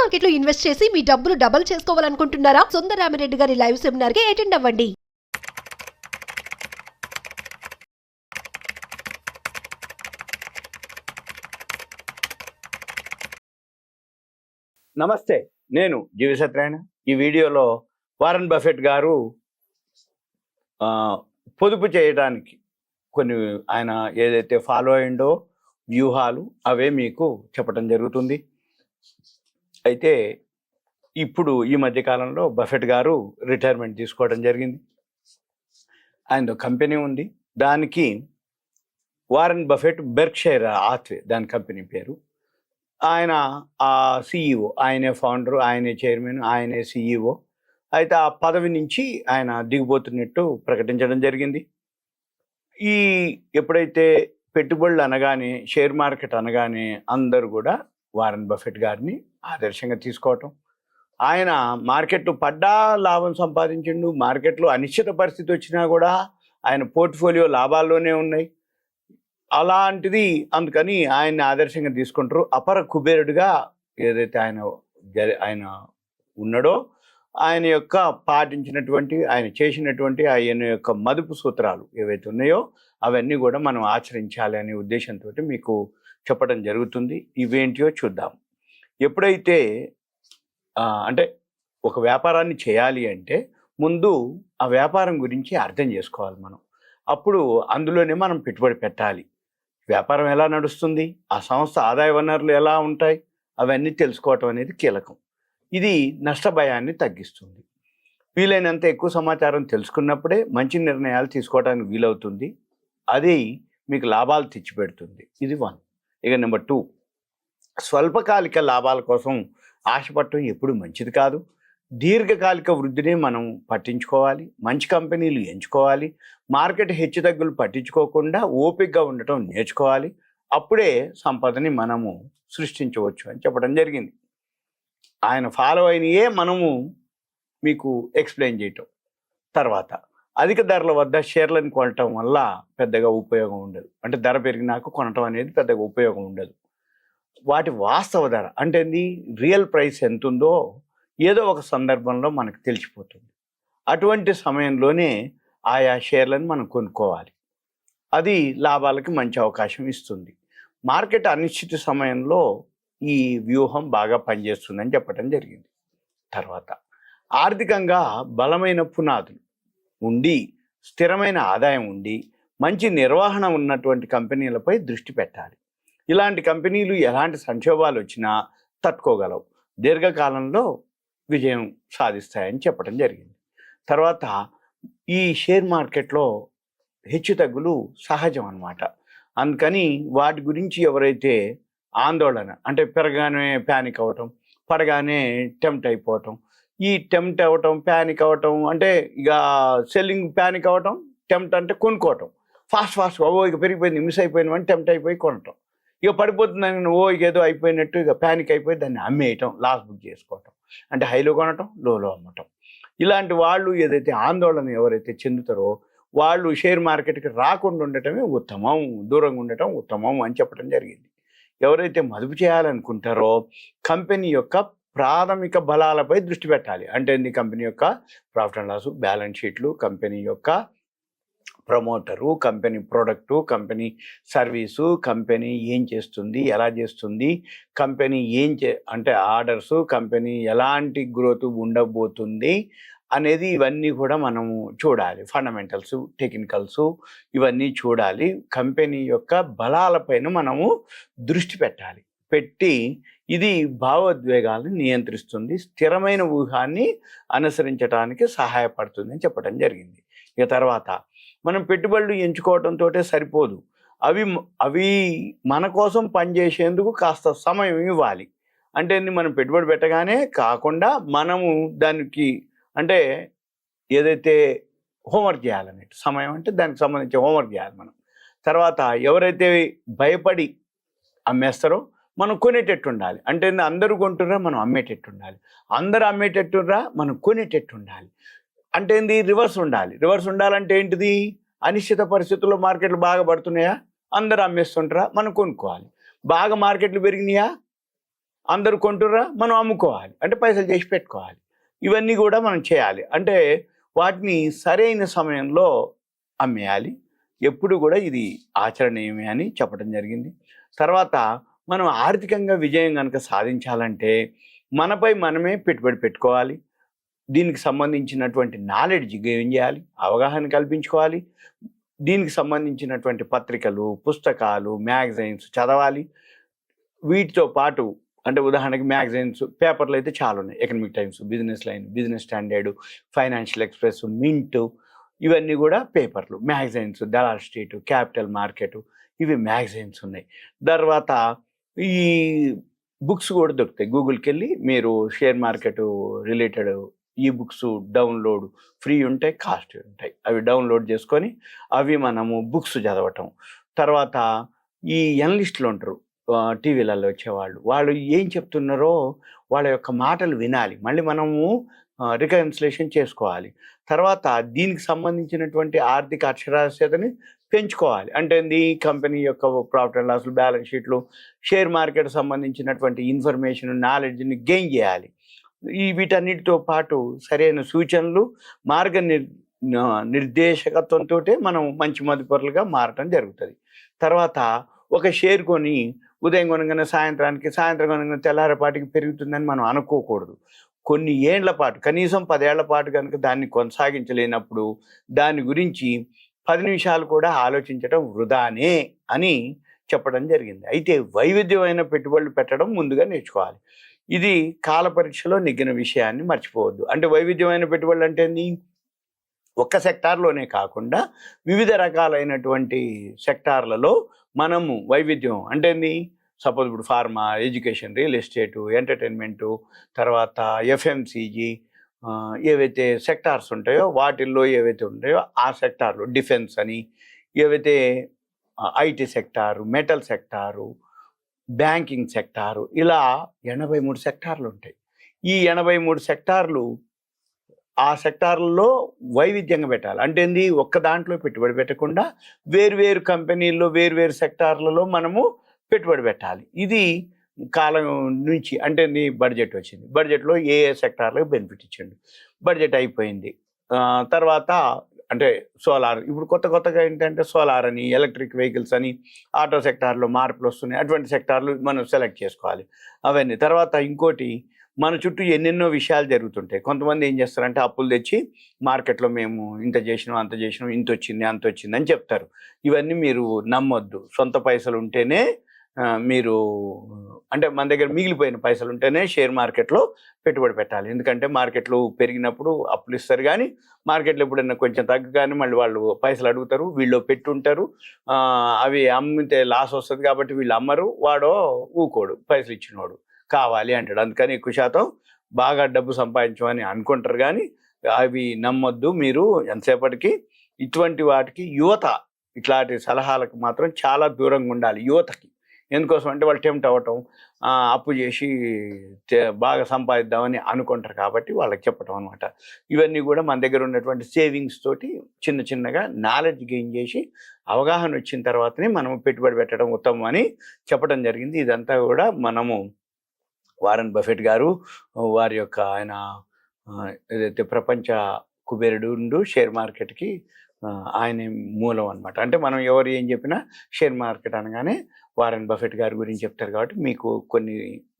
Market లో invest చేసి మీ డబ్బులు డబుల్ చేసుకోవాలనుకుంటున్నారా? సుందరరామిరెడ్డి గారి లైవ్ సెమినార్ కి అటెండ్ అవ్వండి. నమస్తే, నేను జీవి సత్యనారాయణ. ఈ వీడియోలో వారన్ బఫెట్ గారు పొదుపు చేయడానికి కొన్ని ఆయన ఏదైతే ఫాలో అయిండో వ్యూహాలు అవే మీకు చెప్పడం జరుగుతుంది. అయితే ఇప్పుడు ఈ మధ్యకాలంలో బఫెట్ గారు రిటైర్మెంట్ తీసుకోవడం జరిగింది. ఆయనతో కంపెనీ ఉంది, దానికి వారన్ బఫెట్ బెర్క్షైర్ హాత్వే దాని కంపెనీ పేరు. ఆయన ఆ సిఇఓ, ఆయనే ఫౌండరు, ఆయనే చైర్మన్, ఆయనే సిఇఓ. అయితే ఆ పదవి నుంచి ఆయన దిగిపోతున్నట్టు ప్రకటించడం జరిగింది. ఈ ఎప్పుడైతే పెట్టుబడులు అనగానే, షేర్ మార్కెట్ అనగానే అందరూ కూడా వారన్ బఫెట్ గారిని ఆదర్శంగా తీసుకోవటం. ఆయన మార్కెట్లు పడ్డా లాభం సంపాదించిండు, మార్కెట్లో అనిశ్చిత పరిస్థితి వచ్చినా కూడా ఆయన పోర్ట్ఫోలియో లాభాల్లోనే ఉన్నాయి. అలాంటిది అందుకని ఆయన్ని ఆదర్శంగా తీసుకుంటారు. అపర కుబేరుడిగా ఏదైతే ఆయన ఉన్నాడో, ఆయన యొక్క పాటించినటువంటి, ఆయన చేసినటువంటి ఆయన యొక్క మదుపు సూత్రాలు ఏవైతే ఉన్నాయో అవన్నీ కూడా మనం ఆచరించాలి అనే ఉద్దేశంతో మీకు చెప్పడం జరుగుతుంది. ఇవేంటియో చూద్దాం. ఎప్పుడైతే అంటే ఒక వ్యాపారాన్ని చేయాలి అంటే ముందు ఆ వ్యాపారం గురించి అర్థం చేసుకోవాలి మనం. అప్పుడు అందులోనే మనం పెట్టుబడి పెట్టాలి. వ్యాపారం ఎలా నడుస్తుంది, ఆ సంస్థ ఆదాయ వనరులు ఎలా ఉంటాయి, అవన్నీ తెలుసుకోవటం అనేది కీలకం. ఇది నష్ట భయాన్ని తగ్గిస్తుంది. వీలైనంత ఎక్కువ సమాచారం తెలుసుకున్నప్పుడే మంచి నిర్ణయాలు తీసుకోవడానికి వీలవుతుంది. అది మీకు లాభాలు తెచ్చిపెడుతుంది. ఇది 1. ఇక నెంబర్ 2, స్వల్పకాలిక లాభాల కోసం ఆశపడటం ఎప్పుడు మంచిది కాదు. దీర్ఘకాలిక వృద్ధిని మనం పట్టించుకోవాలి, మంచి కంపెనీలు ఎంచుకోవాలి, మార్కెట్ హెచ్చుతగ్గులు పట్టించుకోకుండా ఓపికగా ఉండటం నేర్చుకోవాలి. అప్పుడే సంపదని మనము సృష్టించవచ్చు అని చెప్పడం జరిగింది. ఆయన ఫాలో అయినయే మనము మీకు ఎక్స్ప్లెయిన్ చేయటం. తర్వాత అధిక ధరల వద్ద షేర్లను కొనటం వల్ల పెద్దగా ఉపయోగం ఉండదు. అంటే ధర పెరిగినాక కొనటం అనేది పెద్దగా ఉపయోగం ఉండదు. వాటి వాస్తవ ధర అంటే రియల్ ప్రైస్ ఎంత ఉందో ఏదో ఒక సందర్భంలో మనకు తెలిసిపోతుంది. అటువంటి సమయంలోనే ఆయా షేర్లను మనం కొనుక్కోవాలి. అది లాభాలకి మంచి అవకాశం ఇస్తుంది. మార్కెట్ అనిశ్చిత సమయంలో ఈ వ్యూహం బాగా పనిచేస్తుందని చెప్పడం జరిగింది. తర్వాత ఆర్థికంగా బలమైన పునాదులు ఉండి, స్థిరమైన ఆదాయం ఉండి, మంచి నిర్వహణ ఉన్నటువంటి కంపెనీలపై దృష్టి పెట్టాలి. ఇలాంటి కంపెనీలు ఎలాంటి సంక్షోభాలు వచ్చినా తట్టుకోగలవు, దీర్ఘకాలంలో విజయం సాధిస్తాయని చెప్పడం జరిగింది. తర్వాత ఈ షేర్ మార్కెట్లో హెచ్చుతగ్గులు సహజం అన్నమాట. అందుకని వాటి గురించి ఎవరైతే ఆందోళన, అంటే పెరగానే ప్యానిక్ అవ్వటం, పడగానే టెంప్ట్ అయిపోవటం, ఈ టెంప్ట్ అవ్వటం, ప్యానిక్ అవ్వటం అంటే ఇక సెల్లింగ్, ప్యానిక్ అవ్వటం, టెంప్ట్ అంటే కొనుక్కోవటం, ఫాస్ట్గా ఇక పెరిగిపోయింది, మిస్ అయిపోయిన టెంప్ట్ అయిపోయి కొనటం, ఇక పడిపోతుందని ఇక ఏదో అయిపోయినట్టు ఇక ప్యానిక్ అయిపోయి దాన్ని అమ్మేయటం, లాస్ బుక్ చేసుకోవటం, అంటే హైలో కొనటం, లోలో అమ్మటం. ఇలాంటి వాళ్ళు ఏదైతే ఆందోళన ఎవరైతే చెందుతారో వాళ్ళు షేర్ మార్కెట్కి రాకుండా ఉండటమే ఉత్తమం, దూరంగా ఉండటం ఉత్తమం అని చెప్పడం జరిగింది. ఎవరైతే మదుపు చేయాలనుకుంటారో కంపెనీ యొక్క ప్రాథమిక బలాలపై దృష్టి పెట్టాలి. అంటే కంపెనీ యొక్క ప్రాఫిట్ అండ్ లాస్, బ్యాలెన్స్ షీట్లు, కంపెనీ యొక్క promoter, company product, company service, company ఏం చేస్తుంది, ఎలా చేస్తుంది, కంపెనీ అంటే ఆర్డర్సు, కంపెనీ ఎలాంటి గ్రోత్ ఉండబోతుంది అనేది ఇవన్నీ కూడా మనము చూడాలి. ఫండమెంటల్స్, టెక్నికల్స్ ఇవన్నీ చూడాలి. కంపెనీ యొక్క బలాలపైన మనము దృష్టి పెట్టాలి. పెట్టి ఇది భావోద్వేగాలను నియంత్రిస్తుంది, స్థిరమైన వ్యూహాన్ని అనుసరించడానికి సహాయపడుతుంది అని చెప్పడం జరిగింది. ఇక తర్వాత మనం పెట్టుబడులు ఎంచుకోవడంతో సరిపోదు, అవి మన కోసం పనిచేసేందుకు కాస్త సమయం ఇవ్వాలి. అంటే మనం పెట్టుబడి పెట్టగానే కాకుండా మనము దానికి అంటే ఏదైతే హోంవర్క్ చేయాలన్నట్టు, సమయం అంటే దానికి సంబంధించి హోంవర్క్ చేయాలి మనం. తర్వాత ఎవరైతే భయపడి అమ్మేస్తారో మనం కొనేటట్టు ఉండాలి. అంటే అందరూ కొంటుర్రా, మనం అమ్మేటట్టు ఉండాలి. అందరూ అమ్మేటట్టుర్రా, మనం కొనేటట్టు ఉండాలి. అంటే రివర్స్ ఉండాలి. రివర్స్ ఉండాలంటే ఏంటిది? అనిశ్చిత పరిస్థితుల్లో మార్కెట్లు బాగా పడుతున్నాయా, అందరూ అమ్మేస్తుంటారా, మనం కొనుక్కోవాలి. బాగా మార్కెట్లు పెరిగినాయా, అందరూ కొంటుర్రా, మనం అమ్ముకోవాలి, అంటే పైసలు చేసి పెట్టుకోవాలి. ఇవన్నీ కూడా మనం చేయాలి. అంటే వాటిని సరైన సమయంలో అమ్మేయాలి. ఎప్పుడు కూడా ఇది ఆచరణీయమే అని చెప్పడం జరిగింది. తర్వాత మనం ఆర్థికంగా విజయం కనుక సాధించాలంటే మనపై మనమే పెట్టుబడి పెట్టుకోవాలి. దీనికి సంబంధించినటువంటి నాలెడ్జ్ గెయిన్ చేయాలి, అవగాహన కల్పించుకోవాలి. దీనికి సంబంధించినటువంటి పత్రికలు, పుస్తకాలు, మ్యాగజైన్స్ చదవాలి. వీటితో పాటు అంటే ఉదాహరణకి మ్యాగజైన్స్, పేపర్లు అయితే చాలా ఉన్నాయి. Economic times, business line, business standard, financial express, mint, ఇవన్నీ కూడా పేపర్లు. Magazines Dalal street, capital market, ఇవి మ్యాగజైన్స్ ఉన్నాయి. తర్వాత ఈ బుక్స్ కూడా దొరుకుతాయి. గూగుల్కి వెళ్ళి మీరు షేర్ మార్కెట్ రిలేటెడ్ ఈ బుక్స్ డౌన్లోడ్ ఫ్రీ ఉంటాయి, కాస్ట్ ఉంటాయి. అవి డౌన్లోడ్ చేసుకొని అవి మనము బుక్స్ చదవటం. తర్వాత ఈ ఎనలిస్టులు ఉంటారు టీవీలలో వచ్చేవాళ్ళు, వాళ్ళు ఏం చెప్తున్నారో వాళ్ళ యొక్క మాటలు వినాలి, మళ్ళీ మనము రికన్సిలేషన్ చేసుకోవాలి. తర్వాత దీనికి సంబంధించినటువంటి ఆర్థిక అక్షరాస్యతని పెంచుకోవాలి. అంటే ఈ కంపెనీ యొక్క ప్రాఫిట్ అండ్ లాస్లు, బ్యాలెన్స్ షీట్లు, షేర్ మార్కెట్ సంబంధించినటువంటి ఇన్ఫర్మేషన్, నాలెడ్జ్ని గెయిన్ చేయాలి. వీటన్నిటితో పాటు సరైన సూచనలు, నిర్దేశకత్వంతో మనం మంచి మదుపరులుగా మారటం జరుగుతుంది. తర్వాత ఒక షేర్ కొని ఉదయం కొనగానే సాయంత్రం కొనగానే తెల్లారపాటికి పెరుగుతుందని మనం అనుకోకూడదు. కొన్ని ఏండ్ల పాటు, కనీసం 10 ఏళ్ల పాటు కనుక దాన్ని కొనసాగించలేనప్పుడు దాని గురించి 10 నిమిషాలు కూడా ఆలోచించడం వృధానే అని చెప్పడం జరిగింది. అయితే వైవిధ్యమైన పెట్టుబడులు పెట్టడం ముందుగా నేర్చుకోవాలి. ఇది కాల పరీక్షలో నెగ్గిన విషయాన్ని మర్చిపోవద్దు. అంటే వైవిధ్యమైన పెట్టుబడులు అంటే ఒక్క సెక్టార్లోనే కాకుండా వివిధ రకాలైనటువంటి సెక్టార్లలో మనము వైవిధ్యం అంటే సపోజ్ ఇప్పుడు pharma, education, real estate, entertainment, తర్వాత ఎఫ్ఎంసీజీ, ఏవైతే సెక్టార్స్ ఉంటాయో వాటిల్లో ఏవైతే ఉంటాయో ఆ సెక్టార్లు, డిఫెన్స్ అని, ఏవైతే IT sector, metal sector, banking sector, ఇలా 83 సెక్టార్లు ఉంటాయి. ఈ 83 సెక్టార్లు ఆ సెక్టార్లలో వైవిధ్యంగా పెట్టాలి. అంటే ఒక్క దాంట్లో పెట్టుబడి పెట్టకుండా వేరు కంపెనీల్లో వేరు సెక్టార్లలో మనము పెట్టుబడి పెట్టాలి. ఇది కాలం నుంచి అంటే బడ్జెట్ వచ్చింది, బడ్జెట్లో ఏ సెక్టార్లకు బెనిఫిట్ ఇచ్చిండు, బడ్జెట్ అయిపోయింది. తర్వాత అంటే సోలార్, ఇప్పుడు కొత్తగా ఏంటంటే సోలార్ అని, ఎలక్ట్రిక్ వెహికల్స్ అని, ఆటో సెక్టార్లో మార్పులు వస్తున్నాయి. అటువంటి సెక్టార్లు మనం సెలెక్ట్ చేసుకోవాలి. అవన్నీ తర్వాత ఇంకోటి, మన చుట్టూ ఎన్నెన్నో విషయాలు జరుగుతుంటాయి. కొంతమంది ఏం చేస్తారంటే అప్పులు తెచ్చి మార్కెట్లో మేము ఇంత చేసినాం, అంత చేసినాం, ఇంత వచ్చింది, అంత వచ్చింది అని చెప్తారు. ఇవన్నీ మీరు నమ్మొద్దు. సొంత పైసలు ఉంటేనే మీరు అంటే మన దగ్గర మిగిలిపోయిన పైసలు ఉంటేనే షేర్ మార్కెట్లో పెట్టుబడి పెట్టాలి. ఎందుకంటే మార్కెట్లు పెరిగినప్పుడు అప్పులు ఇస్తారు, కానీ మార్కెట్లో ఎప్పుడైనా కొంచెం తగ్గగానే మళ్ళీ వాళ్ళు పైసలు అడుగుతారు, వీళ్ళు పెట్టుంటారు, అవి అమ్మితే లాస్ వస్తుంది కాబట్టి వీళ్ళు అమ్మరు, వాడో ఊకోడు, పైసలు ఇచ్చినవాడు కావాలి అంటాడు. అందుకని ఎక్కువ శాతం బాగా డబ్బు సంపాదించమని అనుకుంటారు, కానీ అవి నమ్మొద్దు. మీరు ఎంతసేపటికి ఇటువంటి వాటికి యువత ఇట్లాంటి సలహాలకు మాత్రం చాలా దూరంగా ఉండాలి యువతకి. ఎందుకోసం అంటే వాళ్ళు టెంప్ట్ అవ్వటం, అప్పు చేసి బాగా సంపాదిద్దామని అనుకుంటారు కాబట్టి వాళ్ళకి చెప్పటం అనమాట. ఇవన్నీ కూడా మన దగ్గర ఉన్నటువంటి సేవింగ్స్ తోటి చిన్నగా నాలెడ్జ్ గెయిన్ చేసి అవగాహన వచ్చిన తర్వాతనే మనం పెట్టుబడి పెట్టడం ఉత్తమం అని చెప్పడం జరిగింది. ఇదంతా కూడా మనము వారన్ బఫెట్ గారు వారి యొక్క ఆయన ఏదైతే ప్రపంచ కుబేరుడు షేర్ మార్కెట్కి ఆయన మూలం అనమాట. అంటే మనం ఎవరు ఏం చెప్పినా షేర్ మార్కెట్ అనగానే వారన్ బఫెట్ గారి గురించి చెప్తారు కాబట్టి మీకు కొన్ని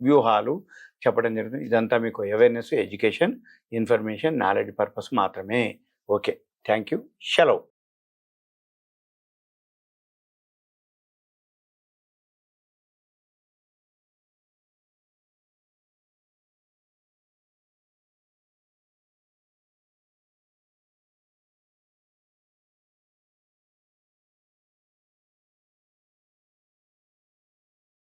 వ్యూహాలు చెప్పడం జరుగుతుంది. ఇదంతా మీకు awareness, education, information, knowledge purpose మాత్రమే. ఓకే, థ్యాంక్ యూ, సెలవు.